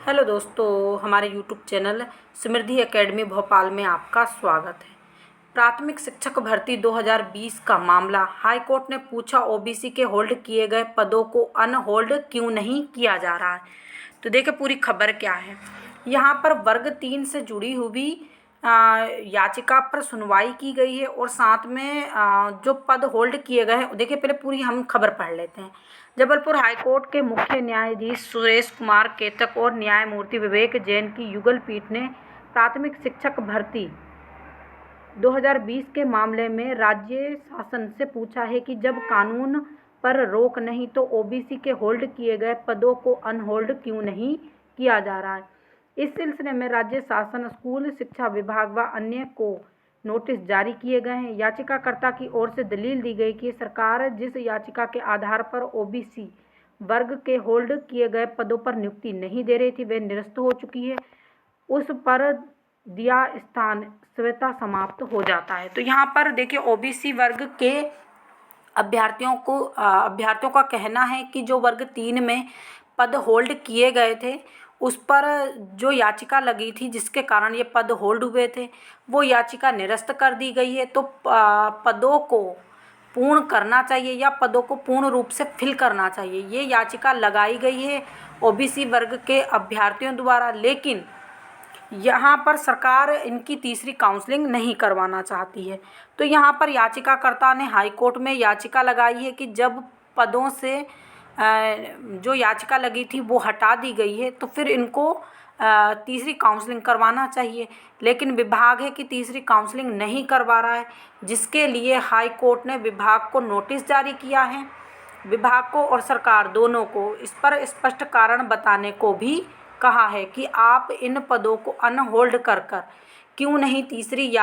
Hello दोस्तों, हमारे YouTube channel समृद्धि academy Bhopal में आपका स्वागत है। प्राथमिक शिक्षक भर्ती 2020 का मामला हाई कोर्ट ने पूछा, ओबीसी के होल्ड किए गए पदों को अनहोल्ड क्यों नहीं किया जा रहा है। तो देखिए पूरी खबर क्या है। यहाँ पर वर्ग 3 से जुड़ी हुई याचिका पर सुनवाई की गई है और साथ में जो पद होल्ड किए गए हैं, देखिए पहले पूरी हम खबर पढ़ लेते हैं। जबलपुर हाईकोर्ट के मुख्य न्यायाधीश सुरेश कुमार केतक और न्यायमूर्ति विवेक जैन की युगल पीठ ने प्राथमिक शिक्षक भर्ती 2020 के मामले में राज्य शासन से पूछा है कि जब कानून पर रोक नहीं तो ओबीसी के होल्ड किए गए पदों को अनहोल्ड क्यों नहीं किया जा रहा है। इस सिलसिले में राज्य शासन, स्कूल शिक्षा विभाग व अन्य को नोटिस जारी किए गए हैं। याचिकाकर्ता की ओर से दलील दी गई कि सरकार जिस याचिका के आधार पर ओबीसी वर्ग के होल्ड किए गए पदों पर नियुक्ति नहीं दे रही थी, वह निरस्त हो चुकी है। उस पर दिया स्थान स्वतः समाप्त हो जाता है। तो यहाँ पर देखिए ओबीसी वर्ग के अभ्यर्थियों का कहना है कि जो वर्ग 3 में पद होल्ड किए गए थे, उस पर जो याचिका लगी थी जिसके कारण ये पद होल्ड हुए थे, वो याचिका निरस्त कर दी गई है। तो पदों को पूर्ण करना चाहिए या पदों को पूर्ण रूप से फिल करना चाहिए, ये याचिका लगाई गई है ओबीसी वर्ग के अभ्यर्थियों द्वारा। लेकिन यहाँ पर सरकार इनकी तीसरी काउंसलिंग नहीं करवाना चाहती है। तो यहाँ पर याचिकाकर्ता ने हाई कोर्ट में याचिका लगाई है कि जब पदों से जो याचिका लगी थी वो हटा दी गई है, तो फिर इनको तीसरी काउंसलिंग करवाना चाहिए। लेकिन विभाग है कि तीसरी काउंसलिंग नहीं करवा रहा है, जिसके लिए हाई कोर्ट ने विभाग को नोटिस जारी किया है। विभाग को और सरकार दोनों को इस पर स्पष्ट कारण बताने को भी कहा है कि आप इन पदों को अनहोल्ड कर क्यों नहीं तीसरी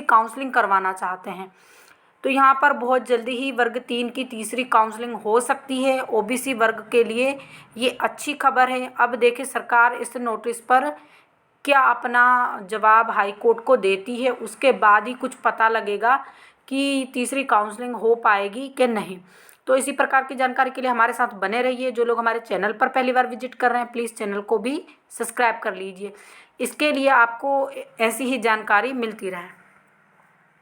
काउंसलिंग करवाना चाहते हैं। तो यहाँ पर बहुत जल्दी ही वर्ग 3 की तीसरी काउंसलिंग हो सकती है। ओबीसी वर्ग के लिए ये अच्छी खबर है। अब देखिए सरकार इस नोटिस पर क्या अपना जवाब हाई कोर्ट को देती है, उसके बाद ही कुछ पता लगेगा कि तीसरी काउंसलिंग हो पाएगी कि नहीं। तो इसी प्रकार की जानकारी के लिए हमारे साथ बने रहिए। जो लोग हमारे चैनल पर पहली बार विजिट कर रहे हैं, प्लीज़ चैनल को भी सब्सक्राइब कर लीजिए। इसके लिए आपको ऐसी ही जानकारी मिलती रहे।